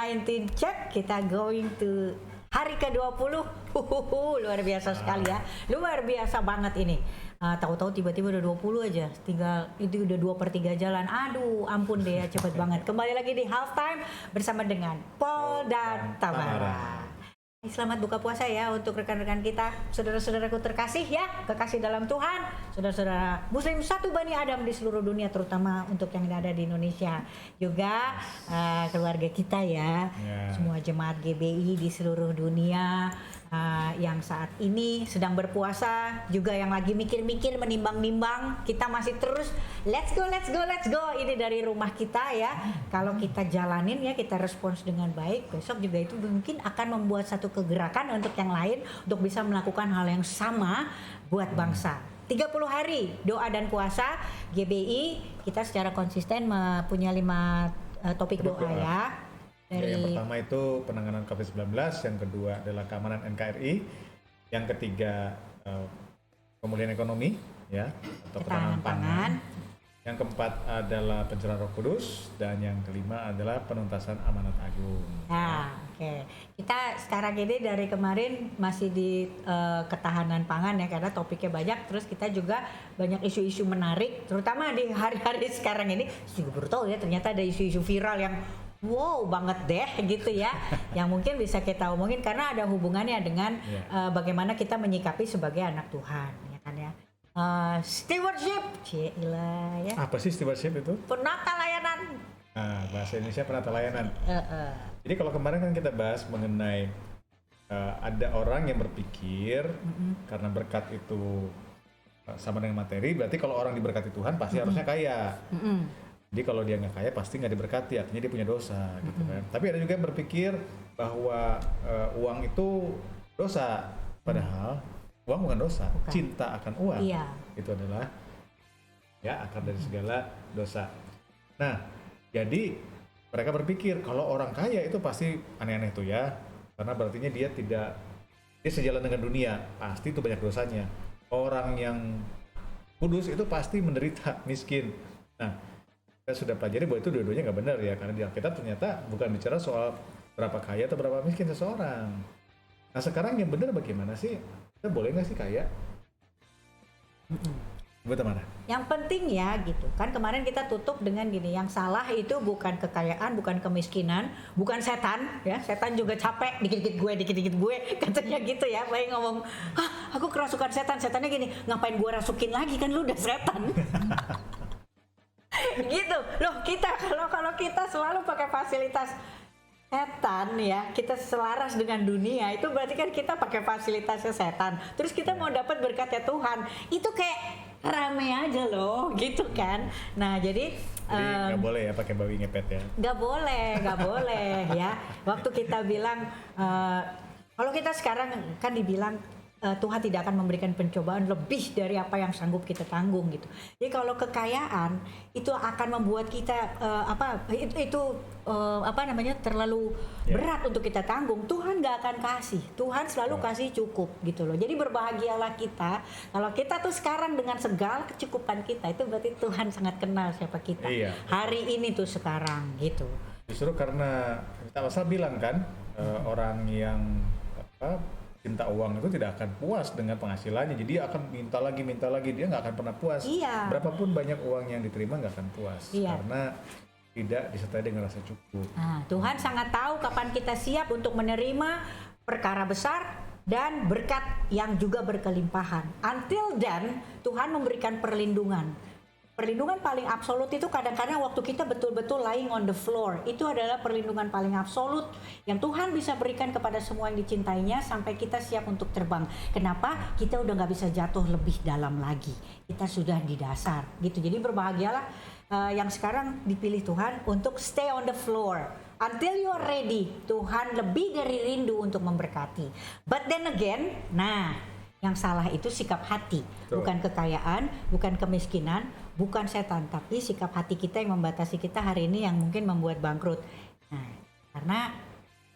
COVID-19 check, kita going to hari ke-20. Luar biasa sekali ya. Luar biasa banget ini. Tahu-tahu tiba-tiba udah 20 aja. Tinggal itu udah 2/3 jalan. Aduh, ampun deh ya, cepet banget. Kembali lagi di Halftime bersama dengan Paul dan Tamara. Selamat buka puasa ya untuk rekan-rekan kita, saudara-saudaraku terkasih ya, kekasih dalam Tuhan, saudara-saudara Muslim satu Bani Adam di seluruh dunia, terutama untuk yang ada di Indonesia, juga keluarga kita ya, semua jemaat GBI di seluruh dunia yang saat ini sedang berpuasa, juga yang lagi mikir-mikir, menimbang-nimbang, kita masih terus let's go. Ini dari rumah kita ya. Kalau kita jalanin ya, kita respons dengan baik, besok juga itu mungkin akan membuat satu kegerakan untuk yang lain untuk bisa melakukan hal yang sama buat bangsa. 30 hari doa dan puasa GBI, kita secara konsisten punya 5 topik doa ya. Yang pertama itu penanganan COVID-19, yang kedua adalah keamanan NKRI, yang ketiga pemulihan ekonomi ya, atau ketahanan pangan. Yang keempat adalah pencerahan Roh Kudus, dan yang kelima adalah penuntasan amanat agung. Nah, oke. Kita sekarang ini dari kemarin masih di ketahanan pangan ya, karena topiknya banyak. Terus kita juga banyak isu-isu menarik, terutama di hari-hari sekarang ini. Juga baru tahu ya, ternyata ada isu-isu viral yang wow banget deh gitu ya, yang mungkin bisa kita omongin karena ada hubungannya dengan bagaimana kita menyikapi sebagai anak Tuhan, ya kan ya. Stewardship, cila ya. Apa sih stewardship itu? Penata layanan. Bahasa Indonesia penata layanan. Jadi kalau kemarin kan kita bahas mengenai ada orang yang berpikir karena berkat itu sama dengan materi, berarti kalau orang diberkati Tuhan pasti harusnya kaya. Jadi kalau dia nggak kaya pasti nggak diberkati, artinya dia punya dosa gitu kan. Tapi ada juga yang berpikir bahwa uang itu dosa, padahal uang bukan dosa. Bukan. Cinta akan uang itu adalah ya akar dari segala dosa. Nah, jadi mereka berpikir kalau orang kaya itu pasti aneh-aneh tuh ya, karena berartinya dia sejalan dengan dunia, pasti itu banyak dosanya. Orang yang kudus itu pasti menderita, miskin. Nah, kita sudah pelajari bahwa itu dua-duanya nggak benar ya, karena di Alkitab ternyata bukan bicara soal berapa kaya atau berapa miskin seseorang. Nah sekarang yang benar bagaimana sih? Kita boleh nggak sih kaya? Buat mana? Yang penting ya gitu kan, kemarin kita tutup dengan gini, yang salah itu bukan kekayaan, bukan kemiskinan, bukan setan ya. Setan juga capek, dikit-dikit gue katanya gitu ya. Baik ngomong, aku kerasukan setan, setannya gini, ngapain gue rasukin lagi, kan lu udah setan. Gitu loh, kita kalau kita selalu pakai fasilitas setan ya, kita selaras dengan dunia, itu berarti kan kita pakai fasilitasnya setan, terus kita mau dapat berkatnya Tuhan, itu kayak rame aja loh gitu kan. Nah jadi nggak boleh ya pakai babi ngepet ya, nggak boleh ya. Waktu kita bilang kalau kita sekarang kan dibilang Tuhan tidak akan memberikan pencobaan lebih dari apa yang sanggup kita tanggung gitu. Jadi kalau kekayaan itu akan membuat kita terlalu berat untuk kita tanggung. Tuhan nggak akan kasih. Tuhan selalu kasih cukup gitu loh. Jadi berbahagialah kita kalau kita tuh sekarang dengan segala kecukupan kita, itu berarti Tuhan sangat kenal siapa kita. Hari ini tuh sekarang gitu. Justru karena kita asal bilang kan orang yang cinta uang itu tidak akan puas dengan penghasilannya, jadi dia akan minta lagi, dia nggak akan pernah puas. Berapapun banyak uang yang diterima nggak akan puas, karena tidak disertai dengan rasa cukup. Tuhan sangat tahu kapan kita siap untuk menerima perkara besar dan berkat yang juga berkelimpahan. Until then, Tuhan memberikan perlindungan. Perlindungan paling absolut itu kadang-kadang waktu kita betul-betul lying on the floor. Itu adalah perlindungan paling absolut yang Tuhan bisa berikan kepada semua yang dicintainya sampai kita siap untuk terbang. Kenapa? Kita udah gak bisa jatuh lebih dalam lagi. Kita sudah di dasar gitu. Jadi berbahagialah yang sekarang dipilih Tuhan untuk stay on the floor. Until you are ready, Tuhan lebih dari rindu untuk memberkati. But then again, yang salah itu sikap hati, bukan kekayaan, bukan kemiskinan, bukan setan, tapi sikap hati kita yang membatasi kita hari ini yang mungkin membuat bangkrut. Nah, karena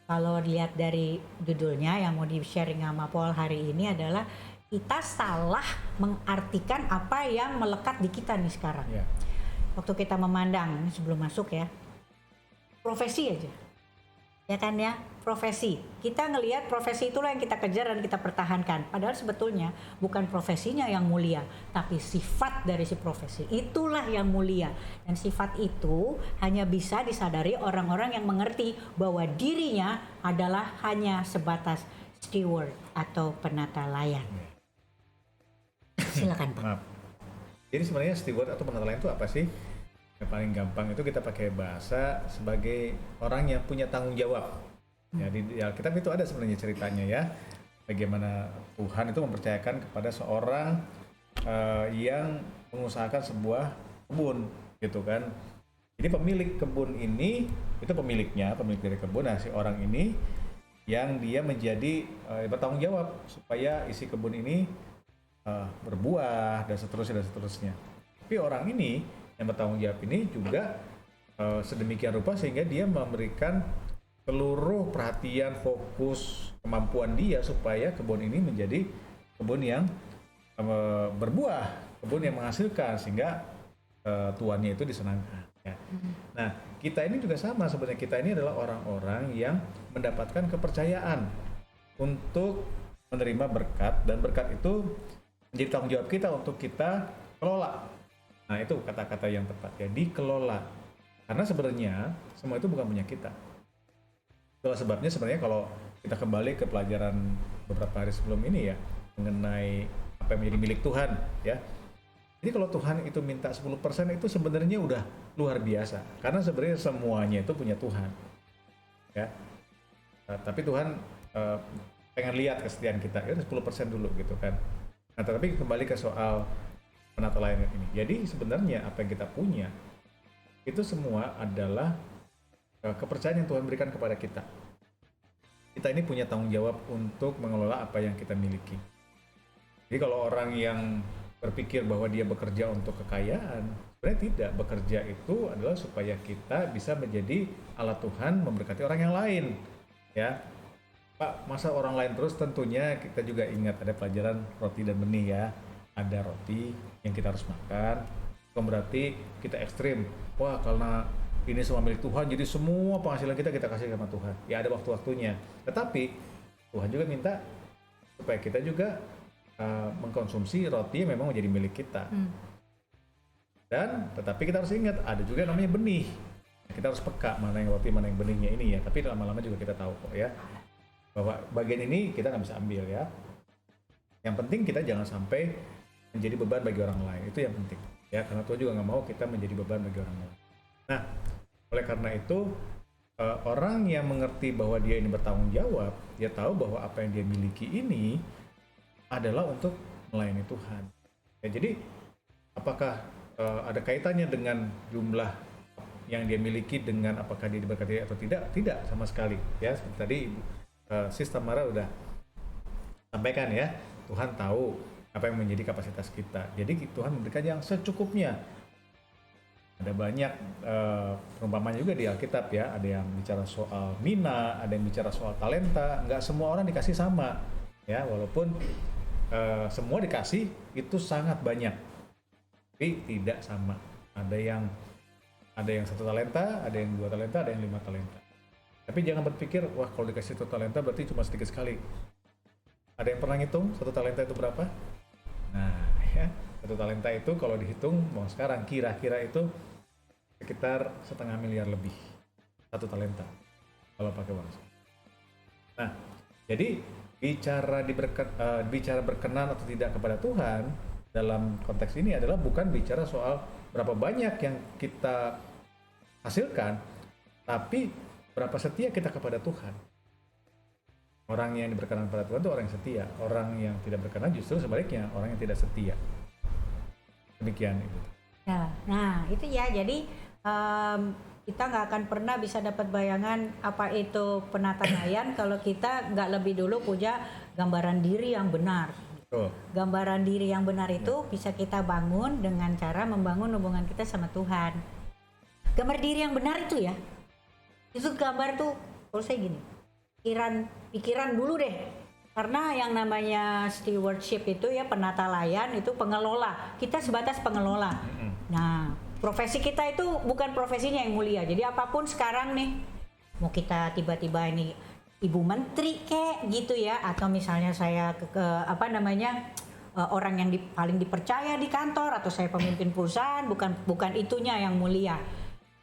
kalau dilihat dari judulnya yang mau di-sharing sama Paul hari ini adalah kita salah mengartikan apa yang melekat di kita nih sekarang. Waktu kita memandang, ini sebelum masuk ya, profesi aja. ya kan ya, profesi. Kita ngelihat profesi itulah yang kita kejar dan kita pertahankan. Padahal sebetulnya bukan profesinya yang mulia, tapi sifat dari si profesi. Itulah yang mulia. Dan sifat itu hanya bisa disadari orang-orang yang mengerti bahwa dirinya adalah hanya sebatas steward atau penata layan. Silakan Pak. Maaf. Jadi sebenarnya steward atau penata layan itu apa sih? Yang paling gampang itu kita pakai bahasa sebagai orang yang punya tanggung jawab. Ya, di Alkitab itu ada sebenarnya ceritanya ya, bagaimana Tuhan itu mempercayakan kepada seorang yang mengusahakan sebuah kebun, gitu kan. Jadi pemilik kebun ini itu pemilik dari kebun. Nah, si orang ini yang dia menjadi bertanggung jawab supaya isi kebun ini berbuah dan seterusnya. Tapi orang ini yang bertanggung jawab ini juga sedemikian rupa sehingga dia memberikan seluruh perhatian, fokus, kemampuan dia supaya kebun ini menjadi kebun yang berbuah, kebun yang menghasilkan sehingga tuannya itu disenangkan. Ya. Nah, kita ini juga sama sebenarnya. Kita ini adalah orang-orang yang mendapatkan kepercayaan untuk menerima berkat, dan berkat itu menjadi tanggung jawab kita untuk kita kelola. Nah, itu kata-kata yang tepat ya, dikelola. Karena sebenarnya semua itu bukan punya kita. Itulah sebabnya sebenarnya kalau kita kembali ke pelajaran beberapa hari sebelum ini ya, mengenai apa yang menjadi milik Tuhan ya. Jadi kalau Tuhan itu minta 10% itu sebenarnya udah luar biasa. Karena sebenarnya semuanya itu punya Tuhan. Ya. Tapi Tuhan pengen lihat kesetiaan kita, ya 10% dulu gitu kan. Nah, tetapi kembali ke soal penata layanan ini. Jadi sebenarnya apa yang kita punya itu semua adalah kepercayaan yang Tuhan berikan kepada kita. Kita ini punya tanggung jawab untuk mengelola apa yang kita miliki. Jadi kalau orang yang berpikir bahwa dia bekerja untuk kekayaan, sebenarnya tidak. Bekerja itu adalah supaya kita bisa menjadi alat Tuhan memberkati orang yang lain. Ya, Pak, masa orang lain terus? Tentunya kita juga ingat ada pelajaran roti dan benih ya. Ada roti yang kita harus makan, bukan berarti kita ekstrim. Wah, karena ini semua milik Tuhan, jadi semua penghasilan kita kasih sama Tuhan. Ya ada waktu-waktunya. Tetapi Tuhan juga minta supaya kita juga mengkonsumsi roti yang memang menjadi milik kita. Dan tetapi kita harus ingat ada juga namanya benih. Kita harus peka mana yang roti, mana yang benihnya ini ya. Tapi lama-lama juga kita tahu kok ya, bahwa bagian ini kita nggak bisa ambil ya. Yang penting kita jangan sampai menjadi beban bagi orang lain. Itu yang penting ya, karena Tuhan juga nggak mau kita menjadi beban bagi orang lain. Nah, oleh karena itu orang yang mengerti bahwa dia ini bertanggung jawab, dia tahu bahwa apa yang dia miliki ini adalah untuk melayani Tuhan. Ya, jadi apakah ada kaitannya dengan jumlah yang dia miliki dengan apakah dia diberkati atau tidak? Tidak sama sekali. Ya, seperti tadi Sis Tamara udah sampaikan ya, Tuhan tahu apa yang menjadi kapasitas kita. Jadi Tuhan memberikan yang secukupnya. Ada banyak perumpamaan juga di Alkitab ya. Ada yang bicara soal mina, ada yang bicara soal talenta. Nggak semua orang dikasih sama ya, walaupun semua dikasih itu sangat banyak, tapi tidak sama. Ada yang 1 talenta, ada yang 2 talenta, ada yang 5 talenta. Tapi jangan berpikir wah kalau dikasih 1 talenta berarti cuma sedikit sekali. Ada yang pernah ngitung 1 talenta itu berapa? Nah ya, 1 talenta itu kalau dihitung mau sekarang kira-kira itu sekitar 500 miliar lebih 1 talenta kalau pakai uang. Nah, jadi bicara berkenan atau tidak kepada Tuhan dalam konteks ini adalah bukan bicara soal berapa banyak yang kita hasilkan, tapi berapa setia kita kepada Tuhan. Orang yang berkenan kepada Tuhan itu orang yang setia. Orang yang tidak berkenan justru sebaliknya, orang yang tidak setia. Demikian itu. Ya, nah itu ya, jadi kita nggak akan pernah bisa dapat bayangan apa itu penata layan kalau kita nggak lebih dulu punya gambaran diri yang benar. Betul. Gambaran diri yang benar itu bisa kita bangun dengan cara membangun hubungan kita sama Tuhan. Gambar diri yang benar itu ya, itu gambar tuh kalau saya gini, pikiran dulu deh. Karena yang namanya stewardship itu ya, penata layan itu pengelola. Kita sebatas pengelola. Nah, profesi kita itu bukan profesinya yang mulia. Jadi apapun sekarang nih, mau kita tiba-tiba ini ibu menteri kek gitu ya, atau misalnya saya apa namanya orang yang paling dipercaya di kantor, atau saya pemimpin perusahaan, bukan itunya yang mulia,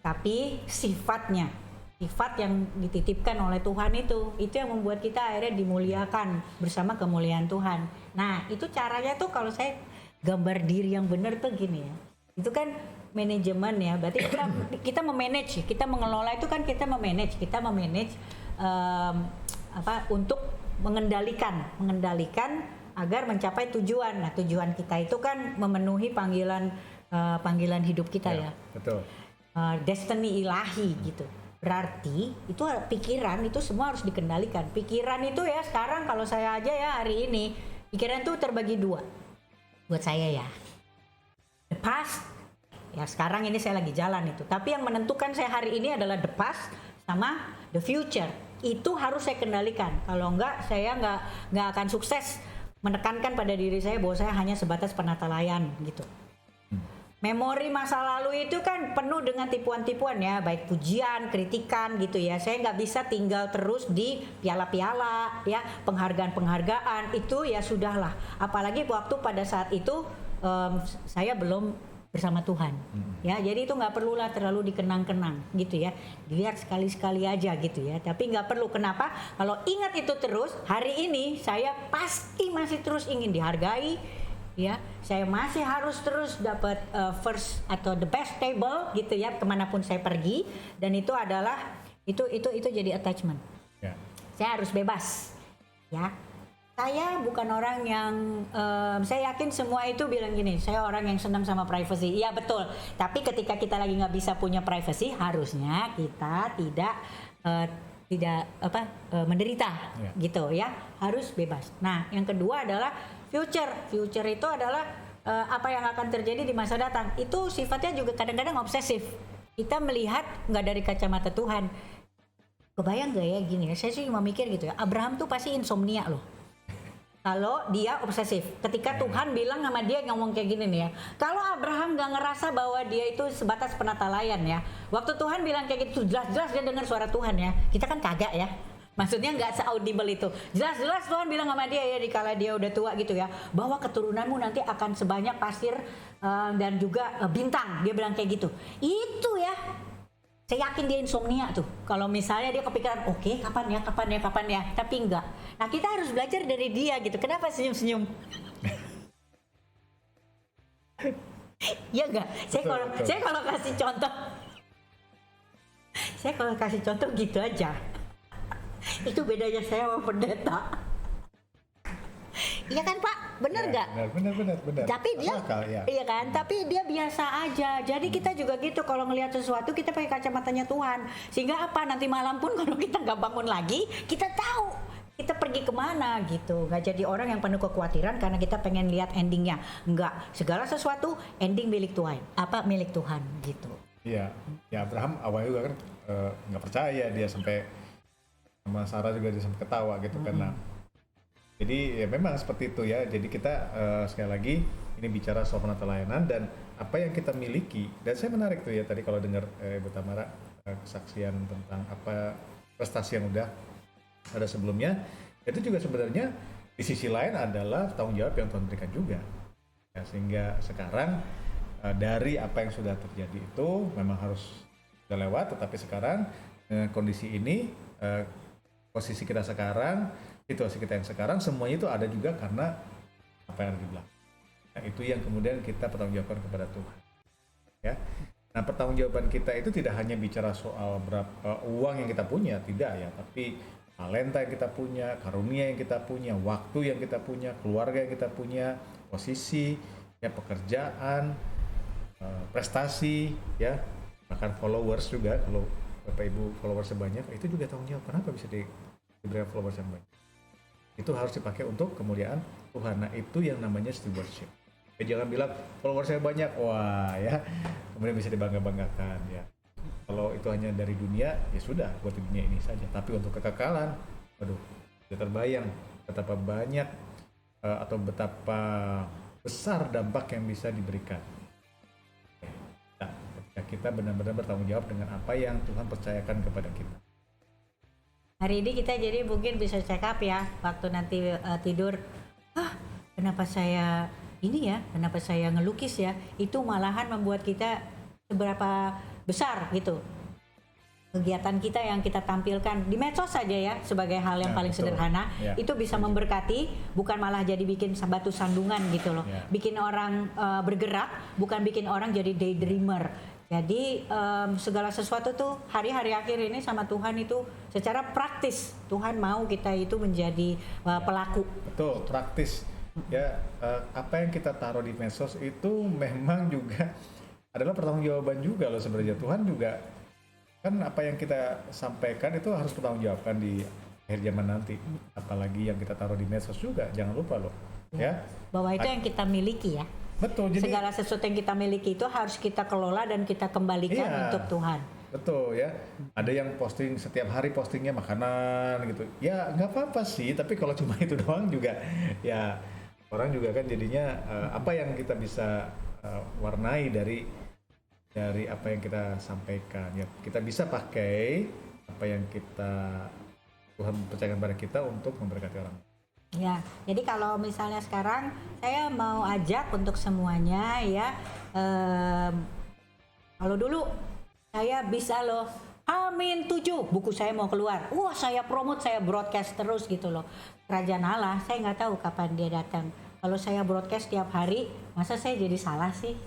tapi sifatnya, sifat yang dititipkan oleh Tuhan itu yang membuat kita akhirnya dimuliakan bersama kemuliaan Tuhan. Nah itu caranya tuh kalau saya gambar diri yang benar tuh gini ya, itu kan manajemen ya, berarti kita memanage, kita mengelola itu kan kita memanage untuk mengendalikan agar mencapai tujuan. Nah tujuan kita itu kan memenuhi panggilan hidup kita ya. Betul. Destiny ilahi gitu. Berarti itu pikiran itu semua harus dikendalikan. Pikiran itu ya sekarang kalau saya aja ya hari ini pikiran itu terbagi dua buat saya ya. The past. Ya sekarang ini saya lagi jalan itu. Tapi yang menentukan saya hari ini adalah the past sama the future. Itu harus saya kendalikan. Kalau enggak saya enggak akan sukses menekankan pada diri saya bahwa saya hanya sebatas penata layan gitu. Memori masa lalu itu kan penuh dengan tipuan-tipuan ya, baik pujian, kritikan gitu ya. Saya nggak bisa tinggal terus di piala-piala ya, penghargaan-penghargaan itu ya sudahlah. Apalagi waktu pada saat itu saya belum bersama Tuhan ya, jadi itu nggak perlulah terlalu dikenang-kenang gitu ya, dilihat sekali-sekali aja gitu ya, tapi nggak perlu. Kenapa? Kalau ingat itu terus, hari ini saya pasti masih terus ingin dihargai ya, saya masih harus terus dapat first atau the best table gitu ya kemanapun saya pergi, dan itu adalah itu jadi attachment ya. Saya harus bebas ya. Saya bukan orang yang, saya yakin semua itu bilang gini, saya orang yang senang sama privacy. Iya betul, tapi ketika kita lagi nggak bisa punya privacy, harusnya kita tidak menderita gitu ya, harus bebas. Nah yang kedua adalah future itu adalah apa yang akan terjadi di masa datang. Itu sifatnya juga kadang-kadang obsesif. Kita melihat nggak dari kacamata Tuhan. Kebayang nggak ya gini ya, saya sih cuma mikir gitu ya, Abraham tuh pasti insomnia loh kalau dia obsesif. Ketika Tuhan bilang sama dia, ngomong kayak gini nih ya, kalau Abraham gak ngerasa bahwa dia itu sebatas penata layan ya, waktu Tuhan bilang kayak gitu, jelas-jelas dia dengar suara Tuhan ya, kita kan kagak ya, maksudnya gak se-audible itu, jelas-jelas Tuhan bilang sama dia ya, dikala dia udah tua gitu ya, bahwa keturunanmu nanti akan sebanyak pasir dan juga bintang, dia bilang kayak gitu. Itu ya, saya yakin dia insomnia tuh. Kalau misalnya dia kepikiran, oke, kapan ya, tapi enggak. Nah kita harus belajar dari dia gitu. Kenapa senyum-senyum? Iya enggak? Saya kalau kasih contoh gitu aja. Itu bedanya saya sama pendeta. Iya kan Pak? Bener nggak? Bener. Tapi dia, iya kan? Tapi dia biasa aja. Jadi kita juga gitu. Kalau ngelihat sesuatu kita pakai kacamatanya Tuhan. Sehingga apa? Nanti malam pun kalau kita nggak bangun lagi, kita tahu kita pergi kemana gitu. Nggak jadi orang yang penuh kekhawatiran karena kita pengen lihat endingnya. Nggak. Segala sesuatu ending milik Tuhan. Apa milik Tuhan gitu. Iya. Ya Abraham awalnya juga kan nggak percaya, dia sampai sama Sarah juga dia sampai ketawa gitu karena. Jadi ya memang seperti itu ya. Jadi kita sekali lagi ini bicara soal penata layanan dan apa yang kita miliki. Dan saya menarik tuh ya tadi kalau dengar Ibu Tamara kesaksian tentang apa prestasi yang udah ada sebelumnya. Itu juga sebenarnya di sisi lain adalah tanggung jawab yang Tuhan berikan juga. Ya, sehingga sekarang dari apa yang sudah terjadi itu memang harus sudah lewat. Tetapi sekarang dengan kondisi ini, posisi kita sekarang, situasi kita yang sekarang, semuanya itu ada juga karena apa yang ada di belakang. Nah, itu yang kemudian kita pertanggungjawabkan kepada Tuhan. Ya. Nah, pertanggungjawaban kita itu tidak hanya bicara soal berapa uang yang kita punya, tidak ya, tapi talenta yang kita punya, karunia yang kita punya, waktu yang kita punya, keluarga yang kita punya, posisi, ya pekerjaan, prestasi, ya, bahkan followers juga. Kalau Bapak Ibu followersnya banyak, itu juga tanggung jawab. Kenapa bisa diberikan followers yang banyak? Itu harus dipakai untuk kemuliaan Tuhan. Nah itu yang namanya stewardship. Jangan bilang follower saya banyak, wah ya, kemudian bisa dibangga-banggakan ya. Kalau itu hanya dari dunia, ya sudah buat di dunia ini saja. Tapi untuk kekekalan, waduh, tidak terbayang betapa banyak atau betapa besar dampak yang bisa diberikan. Nah, ketika kita benar-benar bertanggung jawab dengan apa yang Tuhan percayakan kepada kita. Hari ini kita jadi mungkin bisa check up ya, waktu nanti tidur, kenapa saya ini ya, kenapa saya ngelukis ya, itu malahan membuat kita seberapa besar gitu. Kegiatan kita yang kita tampilkan di medsos saja ya, sebagai hal yang paling betul. sederhana, Ya. itu bisa memberkati, bukan malah jadi bikin batu sandungan gitu loh. Ya. Bikin orang bergerak, bukan bikin orang jadi daydreamer. Jadi segala sesuatu tuh hari-hari akhir ini sama Tuhan itu secara praktis, Tuhan mau kita itu menjadi pelaku. Betul, praktis. Ya, apa yang kita taruh di medsos itu memang juga adalah pertanggungjawaban juga loh sebenarnya. Tuhan juga kan apa yang kita sampaikan itu harus pertanggungjawabkan di akhir zaman nanti. Apalagi yang kita taruh di medsos juga, jangan lupa loh. Ya. Bahwa itu yang kita miliki ya. Betul. Jadi Segala sesuatu yang kita miliki itu harus kita kelola dan kita kembalikan Iya. untuk Tuhan. betul ya. Ada yang posting setiap hari postingnya makanan gitu. Ya nggak apa-apa sih, tapi kalau cuma itu doang juga ya orang juga kan jadinya apa yang kita bisa warnai dari apa yang kita sampaikan ya, kita bisa pakai apa yang Tuhan percayakan pada kita untuk memberkati orang. Ya, jadi kalau misalnya sekarang saya mau ajak untuk semuanya ya, kalau dulu saya bisa loh, Amin 7 buku saya mau keluar, wah saya promote, saya broadcast terus gitu loh. Kerajaan Allah saya nggak tahu kapan dia datang. Kalau saya broadcast tiap hari, masa saya jadi salah sih?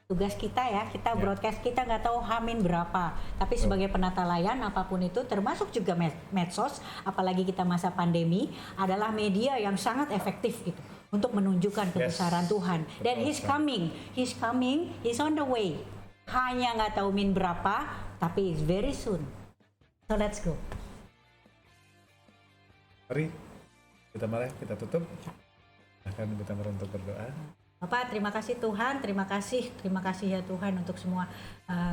Tugas kita ya, kita broadcast, kita nggak tahu Hamin berapa. Tapi sebagai penata layan apapun itu, termasuk juga medsos, apalagi kita masa pandemi, adalah media yang sangat efektif gitu untuk menunjukkan kebesaran Tuhan. Dan He's coming, He's on the way. Hanya nggak tahu min berapa, tapi it's very soon. So let's go. Mari kita tutup. Akan kita untuk berdoa. Bapak, terima kasih Tuhan, terima kasih ya Tuhan untuk semua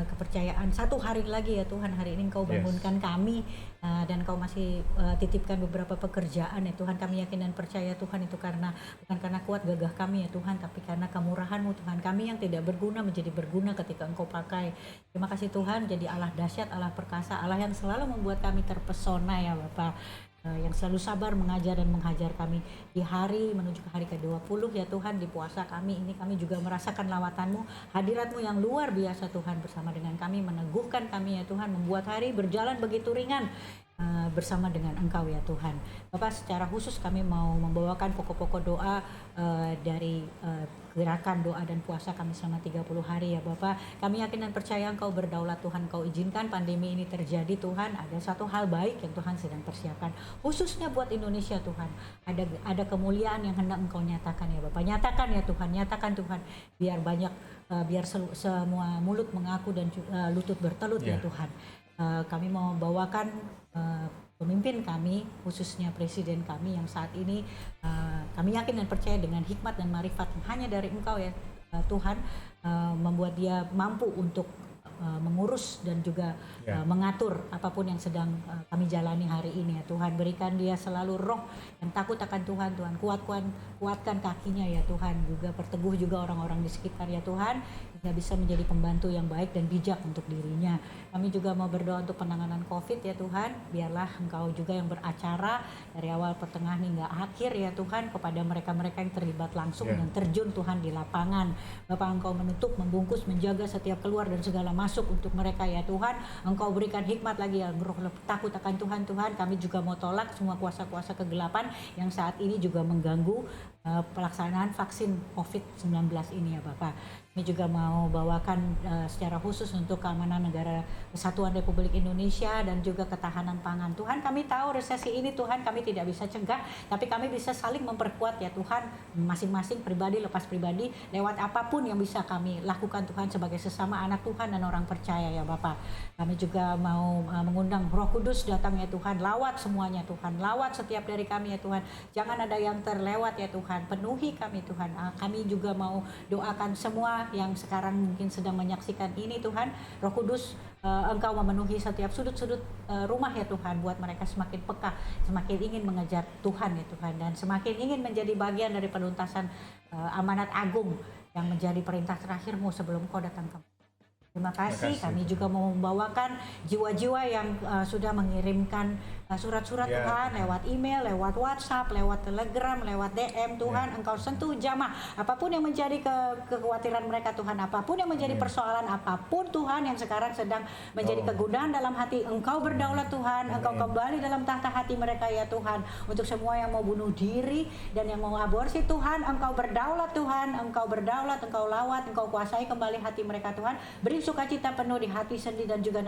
kepercayaan. Satu hari lagi ya Tuhan, hari ini Engkau bangunkan kami dan Engkau masih titipkan beberapa pekerjaan ya Tuhan. Kami yakin dan percaya Tuhan itu bukan karena kuat gagah kami ya Tuhan, tapi karena kemurahan-Mu Tuhan. Kami yang tidak berguna menjadi berguna ketika Engkau pakai. Terima kasih Tuhan, jadi Allah dahsyat, Allah perkasa, Allah yang selalu membuat kami terpesona ya Bapak. Yang selalu sabar mengajar dan menghajar kami di hari menuju ke hari ke-20 ya Tuhan. Di puasa kami ini kami juga merasakan lawatan-Mu, hadirat-Mu yang luar biasa Tuhan bersama dengan kami, meneguhkan kami ya Tuhan, membuat hari berjalan begitu ringan bersama dengan Engkau ya Tuhan. Bapak, secara khusus kami mau membawakan pokok-pokok doa dari gerakan doa dan puasa kami selama 30 hari ya Bapak. Kami yakin dan percaya Engkau berdaulat Tuhan. Engkau izinkan pandemi ini terjadi Tuhan. Ada satu hal baik yang Tuhan sedang persiapkan, khususnya buat Indonesia Tuhan. Ada kemuliaan yang hendak Engkau nyatakan ya Bapak. Nyatakan ya Tuhan, nyatakan Tuhan. Biar banyak, biar semua mulut mengaku dan lutut bertelut ya Tuhan. Kami mau bawakan pemimpin kami, khususnya presiden kami yang saat ini kami yakin dan percaya dengan hikmat dan marifat hanya dari Engkau ya Tuhan, membuat dia mampu untuk mengurus dan juga mengatur apapun yang sedang kami jalani hari ini ya Tuhan. Berikan dia selalu roh yang takut akan Tuhan, Tuhan. Kuatkan kakinya ya Tuhan, juga perteguh juga orang-orang di sekitar ya Tuhan, hingga bisa menjadi pembantu yang baik dan bijak untuk dirinya. Kami juga mau berdoa untuk penanganan COVID ya Tuhan. Biarlah Engkau juga yang beracara dari awal, pertengahan hingga akhir ya Tuhan, kepada mereka-mereka yang terlibat langsung dan terjun Tuhan di lapangan. Bapak, Engkau menutup, membungkus, menjaga setiap keluar dan segala masuk untuk mereka ya Tuhan. Engkau berikan hikmat lagi ya, roh takut akan Tuhan. Kami juga mau tolak semua kuasa-kuasa kegelapan yang saat ini juga mengganggu pelaksanaan vaksin COVID-19 ini ya Bapak. Kami juga mau bawakan secara khusus untuk keamanan negara Kesatuan Republik Indonesia dan juga ketahanan pangan. Tuhan, kami tahu resesi ini Tuhan kami tidak bisa cegah, tapi kami bisa saling memperkuat ya Tuhan, masing-masing pribadi lepas pribadi, lewat apapun yang bisa kami lakukan Tuhan sebagai sesama anak Tuhan dan orang percaya ya Bapak. Kami juga mau mengundang Roh Kudus datang ya Tuhan, lawat semuanya Tuhan, lawat setiap dari kami ya Tuhan. Jangan ada yang terlewat ya Tuhan, penuhi kami Tuhan. Kami juga mau doakan semua yang sekarang mungkin sedang menyaksikan ini Tuhan. Roh Kudus, Engkau memenuhi setiap sudut-sudut rumah ya Tuhan, buat mereka semakin peka, semakin ingin mengejar Tuhan ya Tuhan, dan semakin ingin menjadi bagian dari penuntasan amanat agung yang menjadi perintah terakhir-Mu sebelum Kau datang kembali. Terima kasih. Kami juga mau membawakan jiwa-jiwa yang sudah mengirimkan surat-surat Ya. Tuhan, lewat email, lewat WhatsApp, lewat Telegram, lewat DM Tuhan, Engkau sentuh jamaah. Apapun yang menjadi kekhawatiran mereka Tuhan, apapun yang menjadi persoalan, apapun Tuhan yang sekarang sedang menjadi kegundahan dalam hati, Engkau berdaulat Tuhan, Engkau kembali dalam tahta hati mereka ya Tuhan. Untuk semua yang mau bunuh diri dan yang mau aborsi Tuhan, Engkau berdaulat Tuhan, Engkau berdaulat, Engkau lawat, Engkau kuasai kembali hati mereka Tuhan. Beri sukacita penuh di hati, sendi dan juga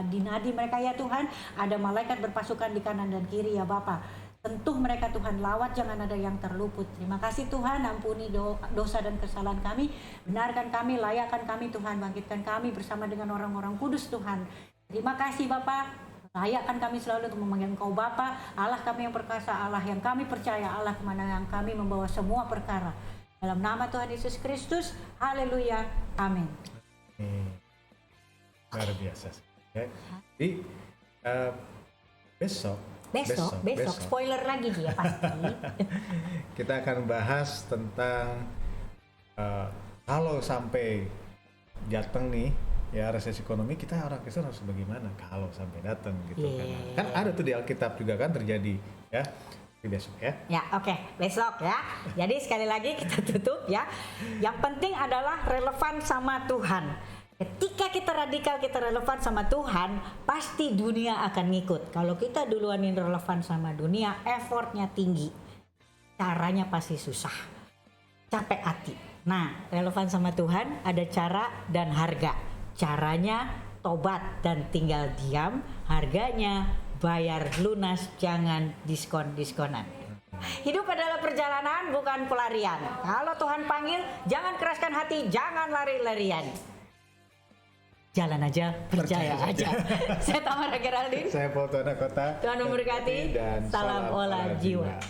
di nadi mereka ya Tuhan. Ada malaikat berpasukan di kanan dan kiri ya Bapa. Sentuh mereka Tuhan, lawat, jangan ada yang terluput. Terima kasih Tuhan, ampuni dosa dan kesalahan kami, benarkan kami, layakkan kami Tuhan, bangkitkan kami bersama dengan orang-orang kudus Tuhan. Terima kasih Bapa, layakkan kami selalu untuk memanggil Engkau Bapa, Allah kami yang perkasa, Allah yang kami percaya, Allah kemana yang kami membawa semua perkara. Dalam nama Tuhan Yesus Kristus, haleluya, amin. Luar biasa. Ya. Jadi besok, spoiler lagi dia pasti. kita akan bahas tentang kalau sampai datang nih ya resesi ekonomi, kita orang Kristen harus bagaimana kalau sampai datang gitu. Kan ada tuh di Alkitab juga kan terjadi ya. Besok ya. Ya, oke, besok ya. Jadi sekali lagi kita tutup ya. Yang penting adalah relevan sama Tuhan. Ketika kita radikal, kita relevan sama Tuhan, pasti dunia akan ngikut. Kalau kita duluanin relevan sama dunia, effortnya tinggi, caranya pasti susah, capek hati. Nah, relevan sama Tuhan ada cara dan harga. Caranya tobat dan tinggal diam, harganya bayar lunas, jangan diskon-diskonan. Hidup adalah perjalanan, bukan pelarian. Kalau Tuhan panggil, jangan keraskan hati, jangan lari-larian. Jalan aja, percaya aja. Saya Tamara Geraldine. Saya Paul Tuanakota. Tuhan memberkati. Dan Salam olah jiwa.